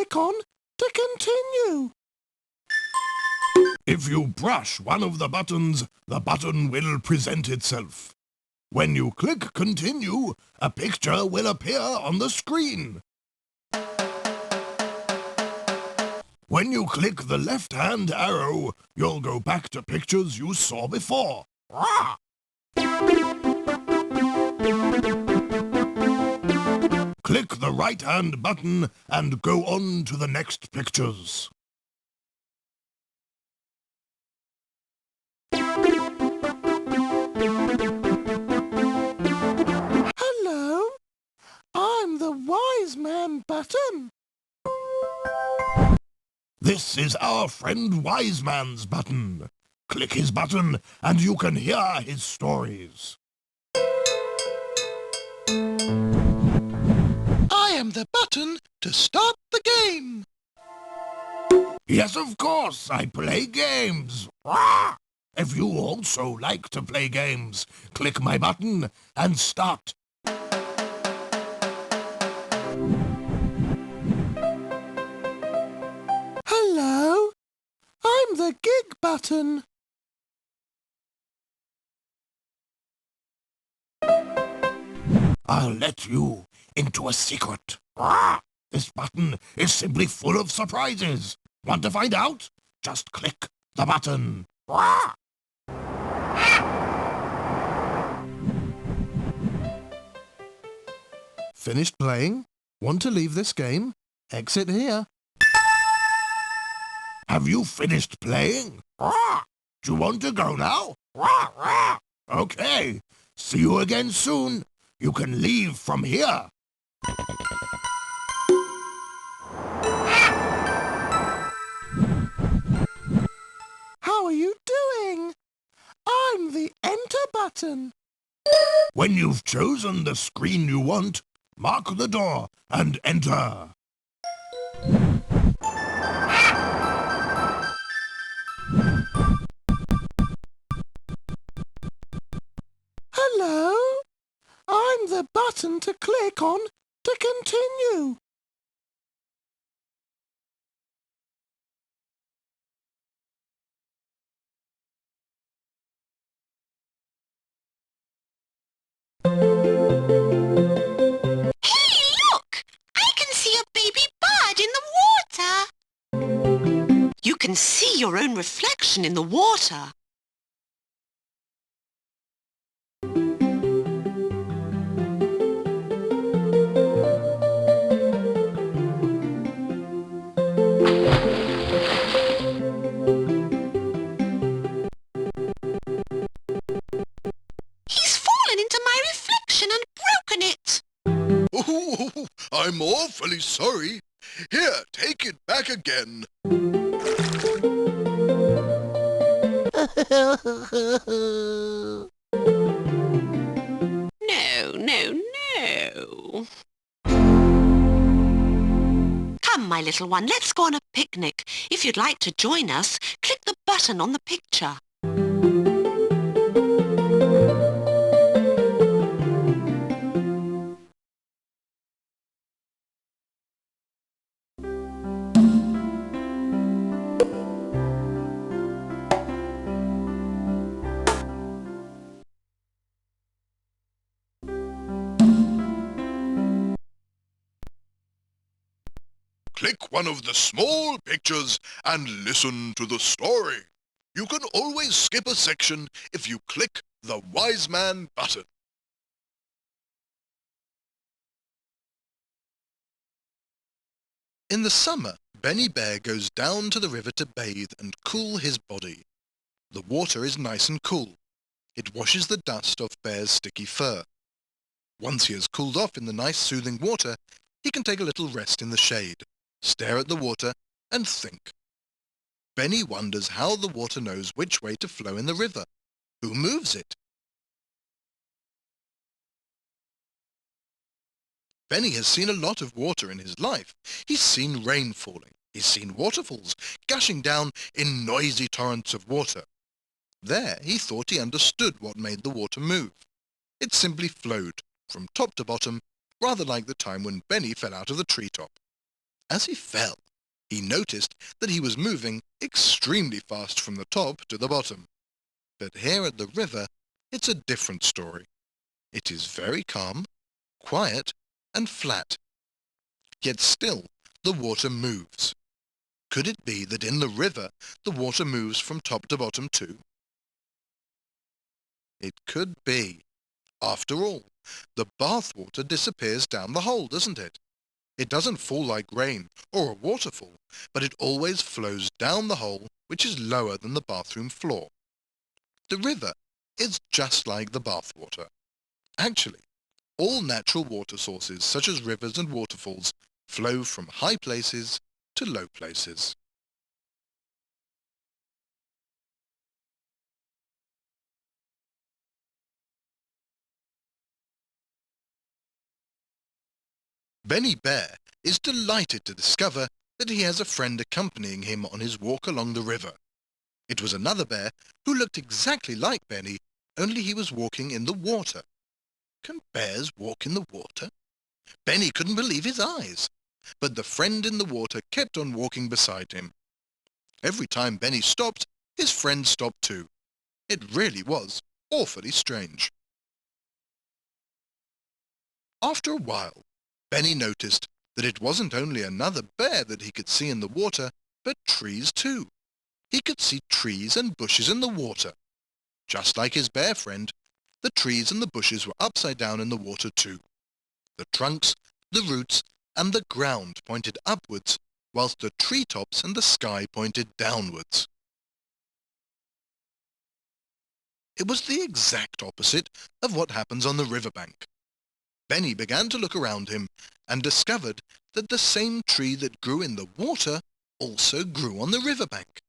click on to continue. If you brush one of the buttons, the button will present itself. When you click Continue, a picture will appear on the screen. When you click the left-hand arrow, you'll go back to pictures you saw before. Rah! Click the right-hand button and go on to the next pictures. Hello, I'm the Wise Man button. This is our friend Wise Man's button. Click his button and you can hear his stories. I am the button to start the game. Yes, of course, I play games. Rah! If you also like to play games, click my button and start. Hello, I'm the Gig button. I'll let you into a secret. Rah! This button is simply full of surprises. Want to find out? Just click the button. Rah! Finished playing? Want to leave this game? Exit here. Have you finished playing? Rah! Do you want to go now? Rah, rah. Okay. See you again soon. You can leave from here. How are you doing? I'm the Enter button. When you've chosen the screen you want, mark the door and enter. Hello, I'm the button to click on to continue. Look! I can see a baby bird in the water. You can see your own reflection in the water. He's fallen into my reflection and broken it. Oh, I'm awfully sorry. Here, take it back again. No. Come, my little one, let's go on a picnic. If you'd like to join us, click the button on the picture. Click one of the small pictures and listen to the story. You can always skip a section if you click the Wise Man button. In the summer, Benny Bear goes down to the river to bathe and cool his body. The water is nice and cool. It washes the dust off Bear's sticky fur. Once he has cooled off in the nice soothing water, he can take a little rest in the shade, stare at the water and think. Benny wonders how the water knows which way to flow in the river. Who moves it? Benny has seen a lot of water in his life. He's seen rain falling. He's seen waterfalls gushing down in noisy torrents of water. There he thought he understood what made the water move. It simply flowed from top to bottom, rather like the time when Benny fell out of the treetop. As he fell, he noticed that he was moving extremely fast from the top to the bottom. But here at the river, it's a different story. It is very calm, quiet, and flat. Yet still, the water moves. Could it be that in the river, the water moves from top to bottom too? It could be. After all, the bathwater disappears down the hole, doesn't it? It doesn't fall like rain or a waterfall, but it always flows down the hole, which is lower than the bathroom floor. The river is just like the bathwater. Actually, all natural water sources, such as rivers and waterfalls, flow from high places to low places. Benny Bear is delighted to discover that he has a friend accompanying him on his walk along the river. It was another bear who looked exactly like Benny, only he was walking in the water. Can bears walk in the water? Benny couldn't believe his eyes. But the friend in the water kept on walking beside him. Every time Benny stopped, his friend stopped too. It really was awfully strange. After a while, Benny noticed that it wasn't only another bear that he could see in the water, but trees too. He could see trees and bushes in the water. Just like his bear friend, the trees and the bushes were upside down in the water too. The trunks, the roots, and the ground pointed upwards, whilst the treetops and the sky pointed downwards. It was the exact opposite of what happens on the riverbank. Benny began to look around him and discovered that the same tree that grew in the water also grew on the riverbank.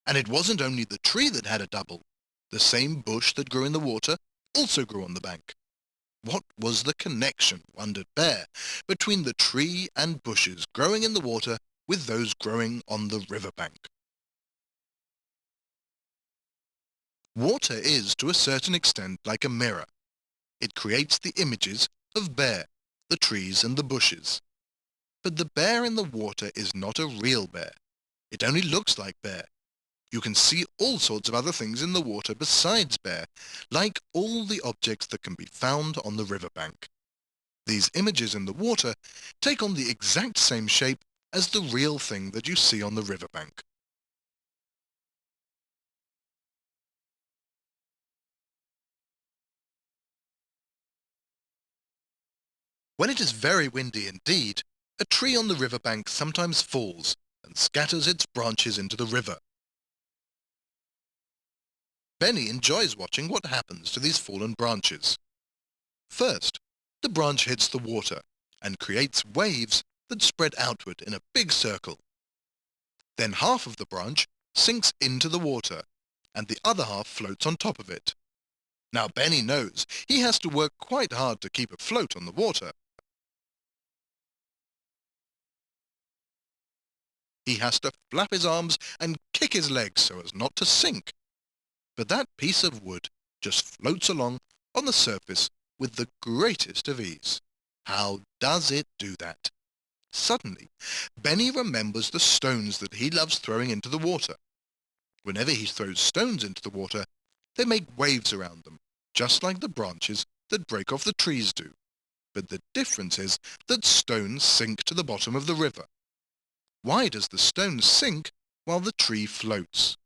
And it wasn't only the tree that had a double. The same bush that grew in the water also grew on the bank. What was the connection, wondered Bear, between the tree and bushes growing in the water with those growing on the riverbank? Water is, to a certain extent, like a mirror. It creates the images of Bear, the trees and the bushes. But the bear in the water is not a real bear. It only looks like Bear. You can see all sorts of other things in the water besides Bear, like all the objects that can be found on the riverbank. These images in the water take on the exact same shape as the real thing that you see on the riverbank. When it is very windy indeed, a tree on the riverbank sometimes falls and scatters its branches into the river. Benny enjoys watching what happens to these fallen branches. First, the branch hits the water and creates waves that spread outward in a big circle. Then half of the branch sinks into the water and the other half floats on top of it. Now Benny knows he has to work quite hard to keep afloat on the water. He has to flap his arms and kick his legs so as not to sink. But that piece of wood just floats along on the surface with the greatest of ease. How does it do that? Suddenly, Benny remembers the stones that he loves throwing into the water. Whenever he throws stones into the water, they make waves around them, just like the branches that break off the trees do. But the difference is that stones sink to the bottom of the river. Why does the stone sink while the tree floats?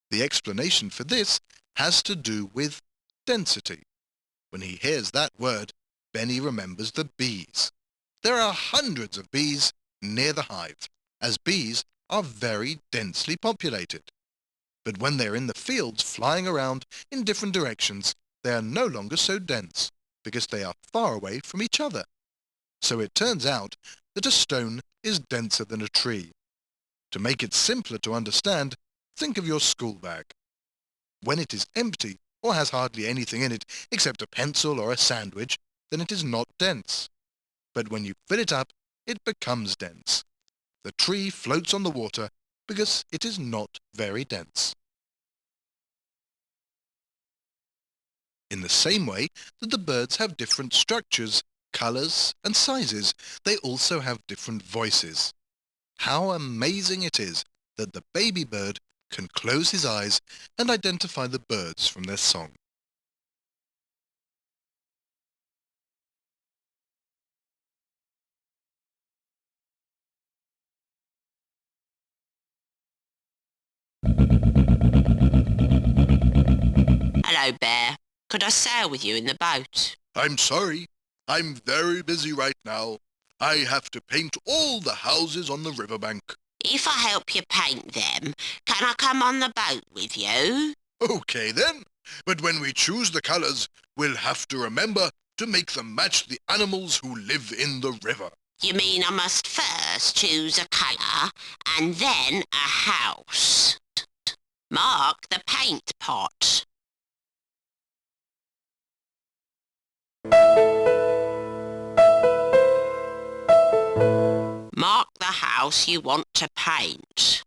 The explanation for this has to do with density. When he hears that word, Benny remembers the bees. There are hundreds of bees near the hive, as bees are very densely populated. But when they're in the fields flying around in different directions, they are no longer so dense, because they are far away from each other. So it turns out that a stone is denser than a tree. To make it simpler to understand, think of your school bag. When it is empty or has hardly anything in it except a pencil or a sandwich, then it is not dense. But when you fill it up, it becomes dense. The tree floats on the water because it is not very dense. In the same way that the birds have different structures, colors, and sizes, they also have different voices. How amazing it is that the baby bird can close his eyes and identify the birds from their song. Hello, Bear. Could I sail with you in the boat? I'm sorry. I'm very busy right now. I have to paint all the houses on the riverbank. If I help you paint them, can I come on the boat with you? Okay then. But when we choose the colours, we'll have to remember to make them match the animals who live in the river. You mean I must first choose a colour and then a house? Mark the paint pot. Mark the house you want to paint.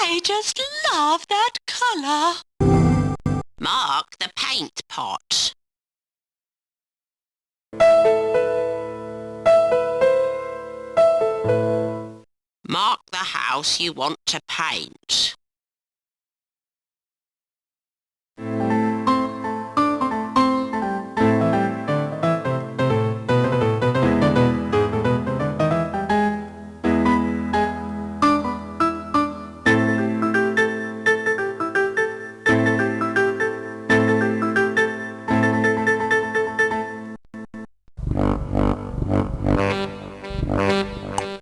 I just love that colour. Mark the paint pot. Mark the house you want to paint.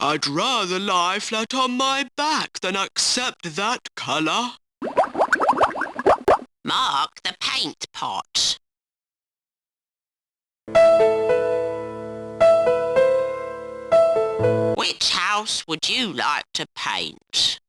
I'd rather lie flat on my back than accept that colour. Mark the paint pot. Which house would you like to paint?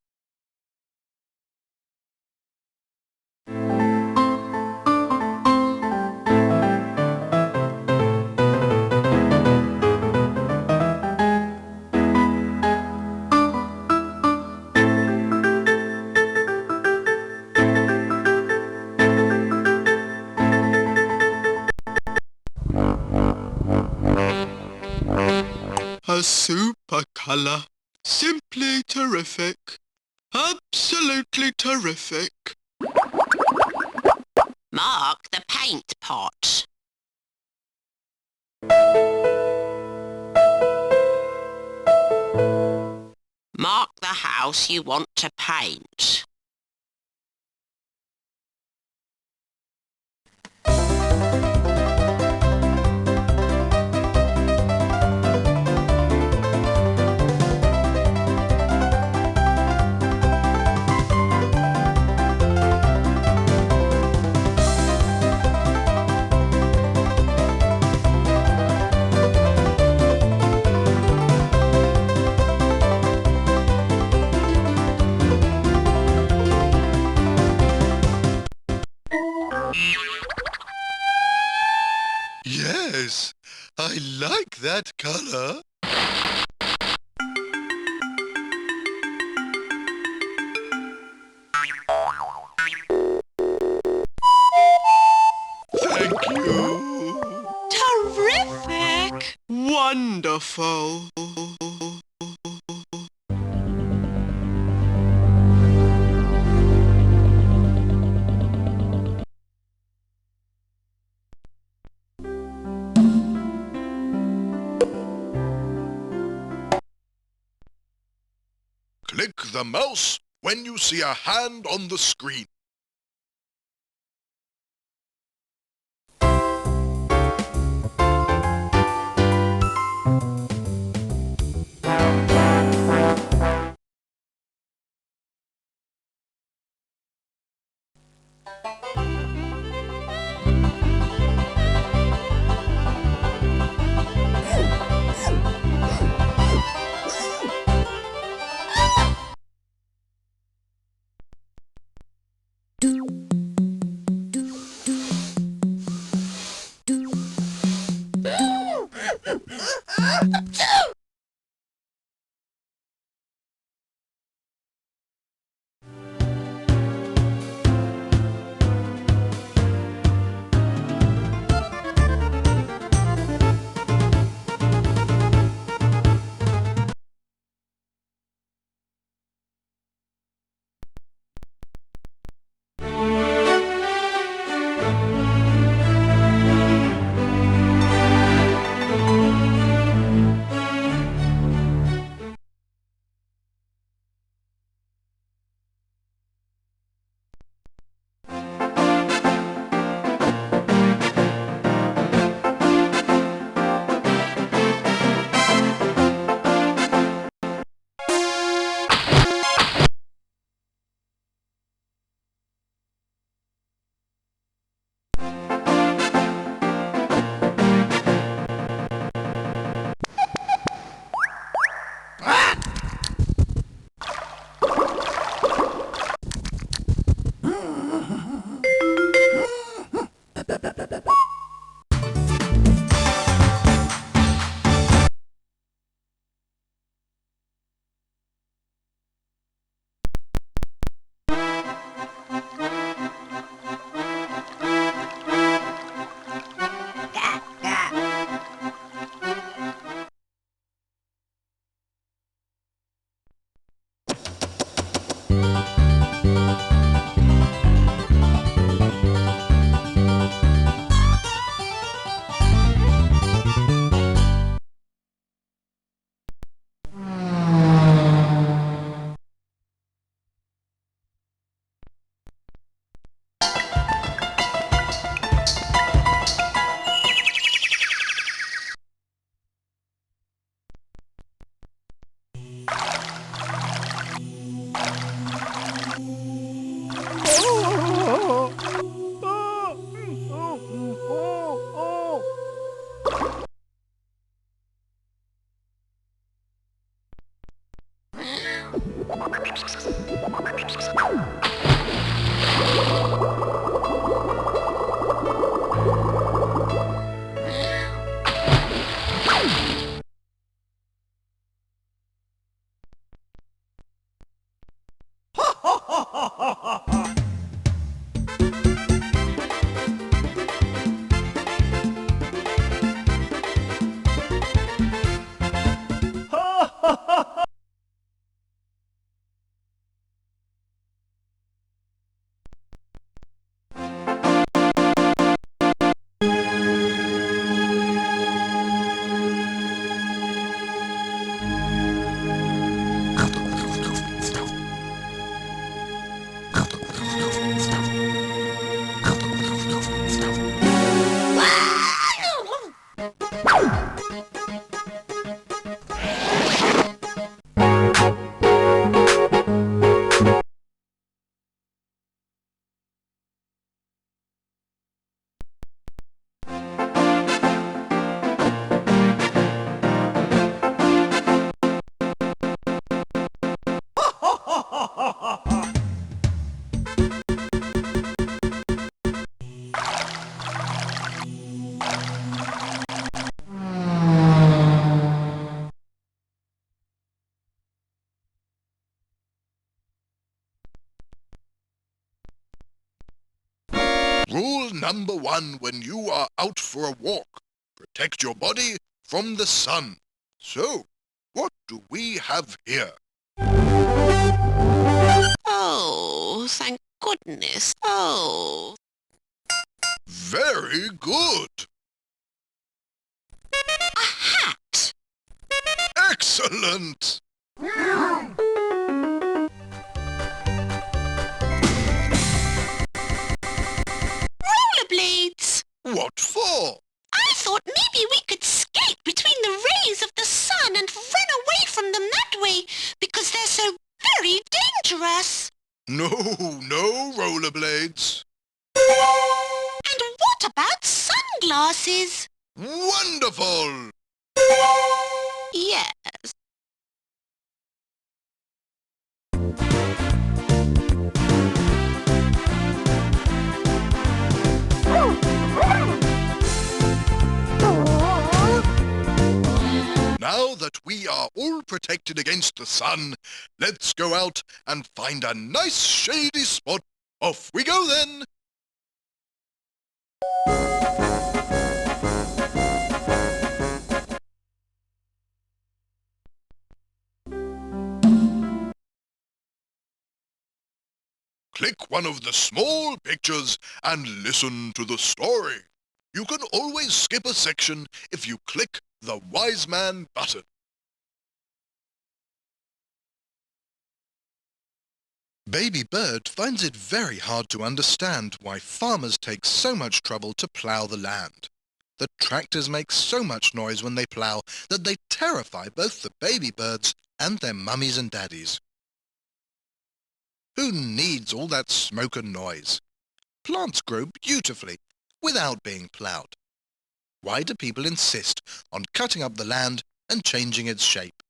A super colour. Simply terrific. Absolutely terrific. Mark the paint pot. Mark the house you want to paint. Yes, I like that colour. Thank you. Terrific! Wonderful. Click the mouse when you see a hand on the screen. Rule number 1 when you are out for a walk. Protect your body from the sun. So, what do we have here? Oh, thank goodness. Oh. Very good. A hat. Excellent. Rollerblades. What for? I thought maybe we could skate between the rays of the sun and run away from them that way, because they're so very dangerous. No, no rollerblades. And what about sunglasses? Wonderful. Yes. protected against the sun. Let's go out and find a nice shady spot. Off we go then. Click one of the small pictures and listen to the story. You can always skip a section if you click the Wise Man button. Baby Bird finds it very hard to understand why farmers take so much trouble to plough the land. The tractors make so much noise when they plough that they terrify both the baby birds and their mummies and daddies. Who needs all that smoke and noise? Plants grow beautifully without being ploughed. Why do people insist on cutting up the land and changing its shape?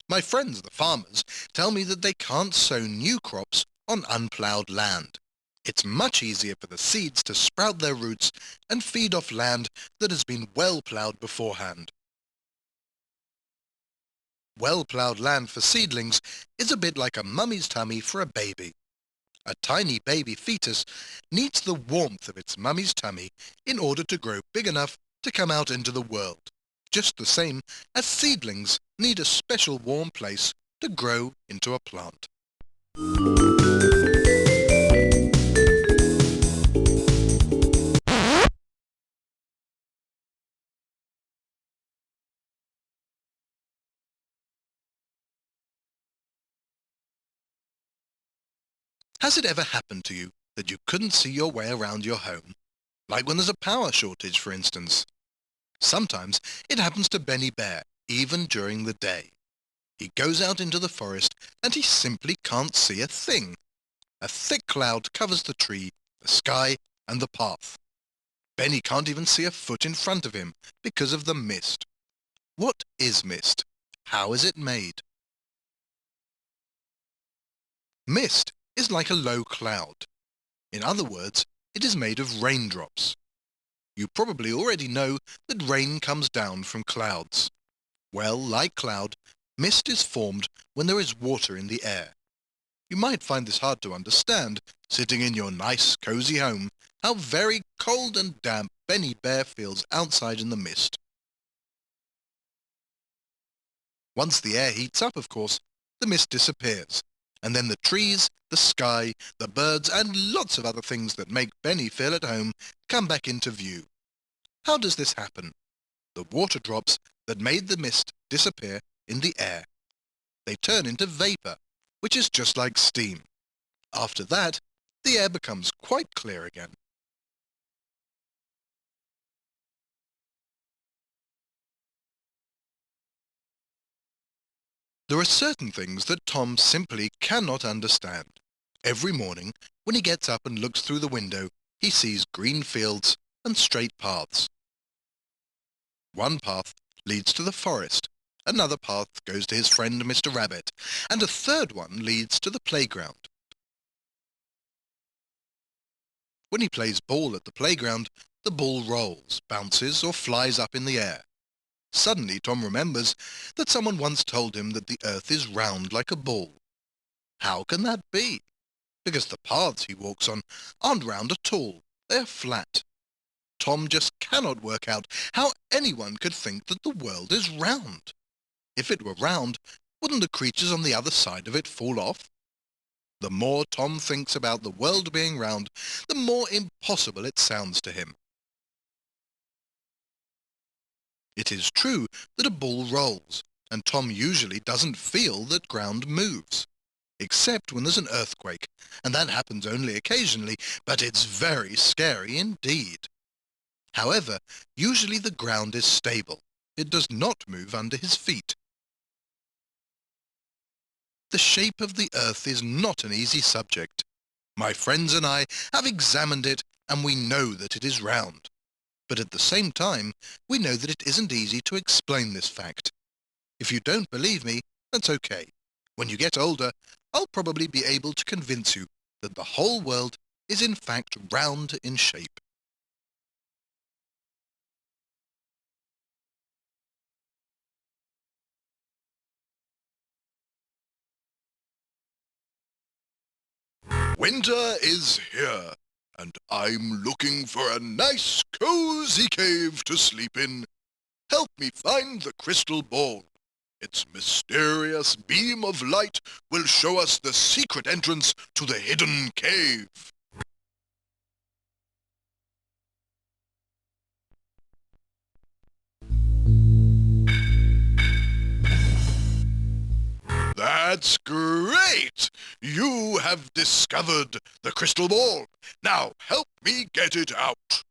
My friends, the farmers, tell me that they can't sow new crops on unploughed land. It's much easier for the seeds to sprout their roots and feed off land that has been well ploughed beforehand. Well-ploughed land for seedlings is a bit like a mummy's tummy for a baby. A tiny baby fetus needs the warmth of its mummy's tummy in order to grow big enough to come out into the world, just the same as seedlings need a special warm place to grow into a plant. Has it ever happened to you that you couldn't see your way around your home? Like when there's a power shortage, for instance. Sometimes it happens to Benny Bear, even during the day. He goes out into the forest and he simply can't see a thing. A thick cloud covers the tree, the sky, and the path. Benny can't even see a foot in front of him because of the mist. What is mist? How is it made? Mist is like a low cloud. In other words, it is made of raindrops. You probably already know that rain comes down from clouds. Well, like cloud, mist is formed when there is water in the air. You might find this hard to understand, sitting in your nice, cozy home, how very cold and damp Benny Bear feels outside in the mist. Once the air heats up, of course, the mist disappears, and then the trees, the sky, the birds, and lots of other things that make Benny feel at home come back into view. How does this happen? The water drops that made the mist disappear in the air. They turn into vapor, which is just like steam. After that, the air becomes quite clear again. There are certain things that Tom simply cannot understand. Every morning, when he gets up and looks through the window, he sees green fields and straight paths. One path leads to the forest, another path goes to his friend Mr. Rabbit, and a third one leads to the playground. When he plays ball at the playground, the ball rolls, bounces, or flies up in the air. Suddenly Tom remembers that someone once told him that the earth is round like a ball. How can that be? Because the paths he walks on aren't round at all. They're flat. Tom just cannot work out how anyone could think that the world is round. If it were round, wouldn't the creatures on the other side of it fall off? The more Tom thinks about the world being round, the more impossible it sounds to him. It is true that a ball rolls, and Tom usually doesn't feel that ground moves, except when there's an earthquake, and that happens only occasionally, but it's very scary indeed. However, usually the ground is stable. It does not move under his feet. The shape of the earth is not an easy subject. My friends and I have examined it, and we know that it is round. But at the same time, we know that it isn't easy to explain this fact. If you don't believe me, that's okay. When you get older, I'll probably be able to convince you that the whole world is in fact round in shape. Winter is here, and I'm looking for a nice, cozy cave to sleep in. Help me find the crystal ball. Its mysterious beam of light will show us the secret entrance to the hidden cave. That's great! You have discovered the crystal ball. Now help me get it out.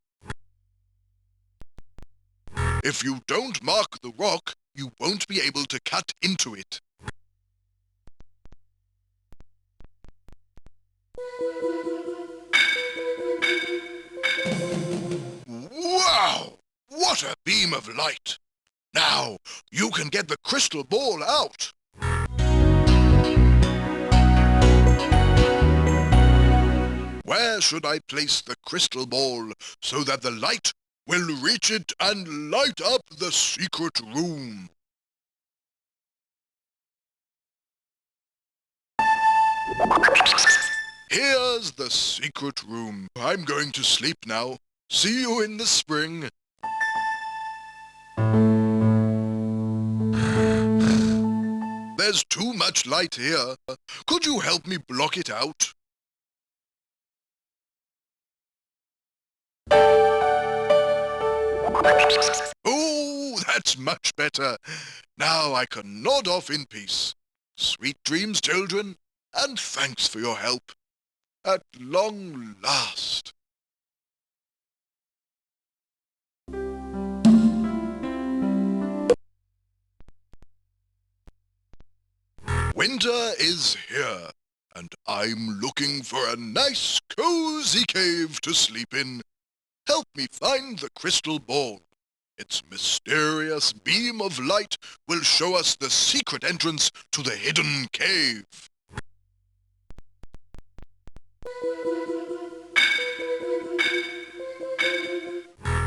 If you don't mark the rock, you won't be able to cut into it. Wow! What a beam of light! Now, you can get the crystal ball out. Where should I place the crystal ball so that the light will reach it and light up the secret room? Here's the secret room. I'm going to sleep now. See you in the spring. There's too much light here. Could you help me block it out? Oh, that's much better. Now I can nod off in peace. Sweet dreams, children, and thanks for your help. At long last. Winter is here, and I'm looking for a nice, cozy cave to sleep in. Help me find the crystal ball. Its mysterious beam of light will show us the secret entrance to the hidden cave.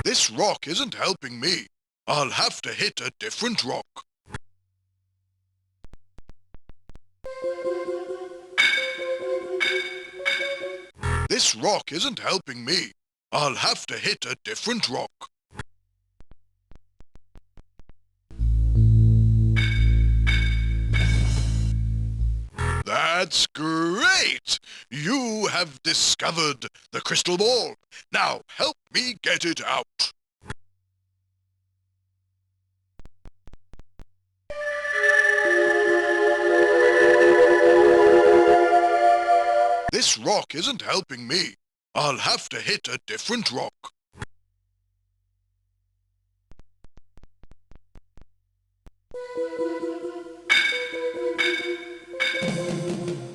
This rock isn't helping me. I'll have to hit a different rock. This rock isn't helping me. I'll have to hit a different rock. That's great! You have discovered the crystal ball. Now help me get it out. This rock isn't helping me. I'll have to hit a different rock.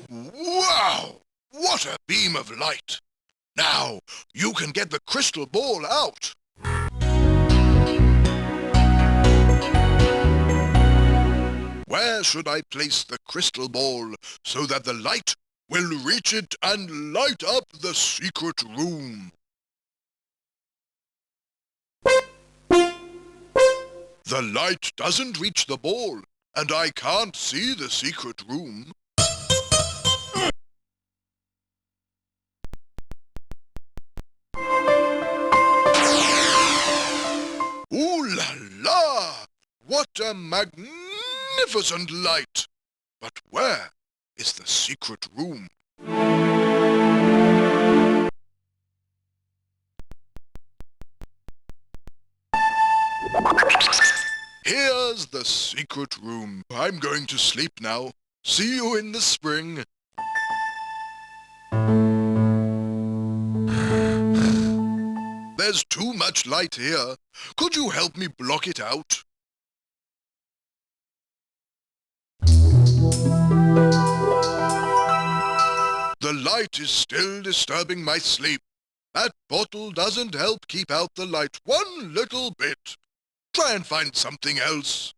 Wow! What a beam of light! Now, you can get the crystal ball out. Where should I place the crystal ball so that the light will reach it and light up the secret room? The light doesn't reach the ball, and I can't see the secret room. Ooh la la! What a magnificent light! But where is the secret room? Here's the secret room. I'm going to sleep now. See you in the spring. There's too much light here. Could you help me block it out? The light is still disturbing my sleep. That bottle doesn't help keep out the light one little bit. Try and find something else.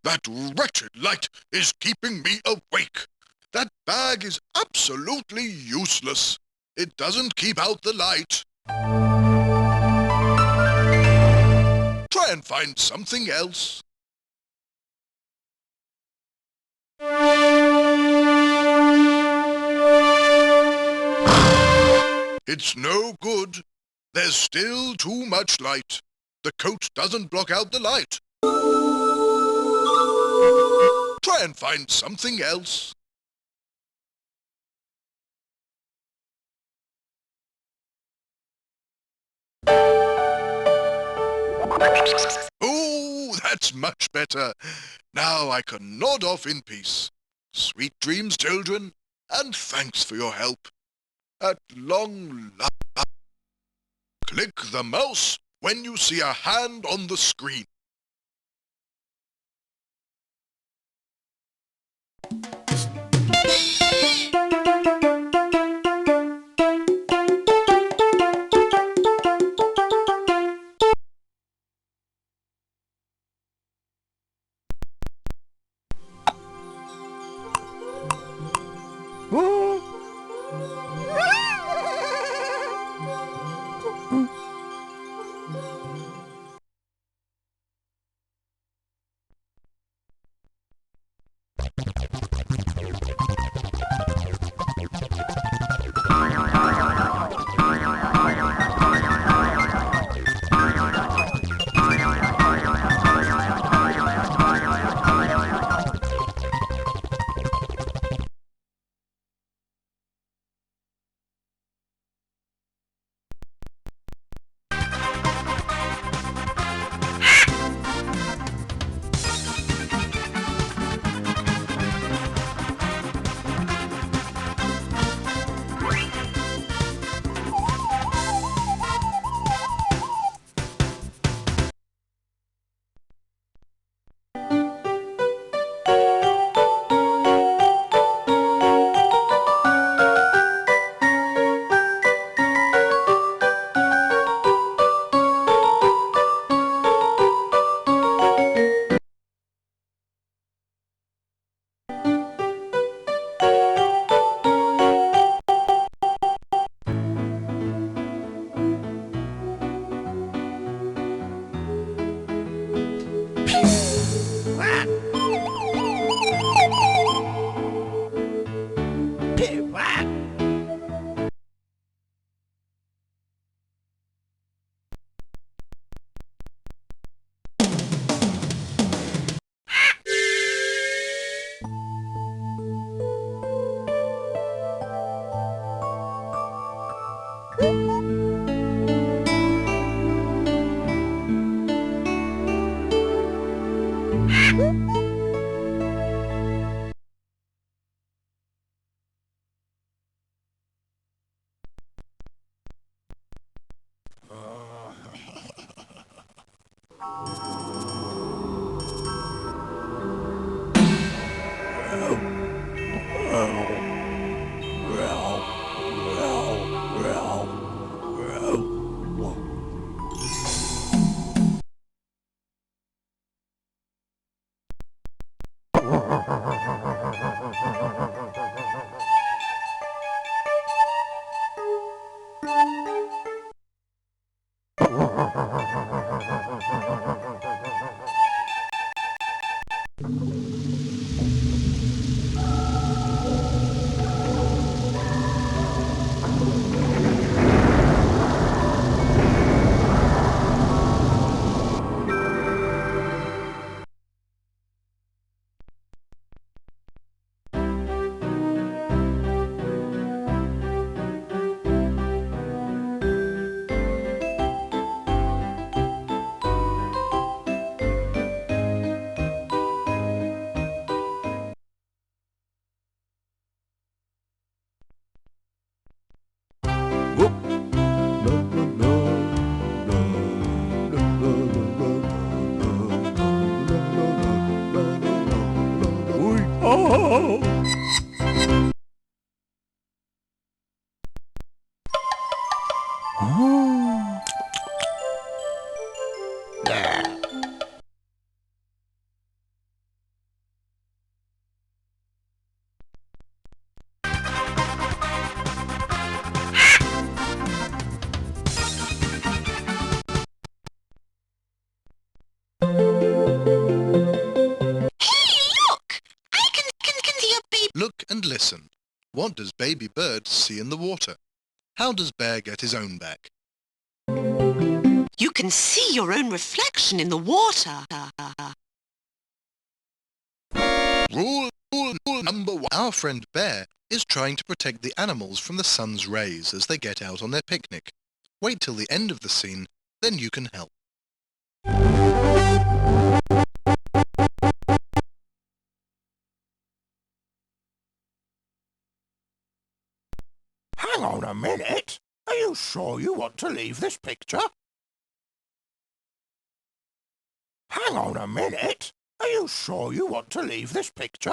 That wretched light is keeping me awake. That bag is absolutely useless. It doesn't keep out the light. Try and find something else. It's no good. There's still too much light. The coat doesn't block out the light. Try and find something else. Oh, that's much better. Now I can nod off in peace. Sweet dreams, children, and thanks for your help. At long last, click the mouse when you see a hand on the screen. listen. What does baby bird see in the water? How does bear get his own back? You can see your own reflection in the water. Rule number 1. Our friend Bear is trying to protect the animals from the sun's rays as they get out on their picnic. Wait till the end of the scene, then you can help. Hang on a minute. Are you sure you want to leave this picture? Hang on a minute. Are you sure you want to leave this picture?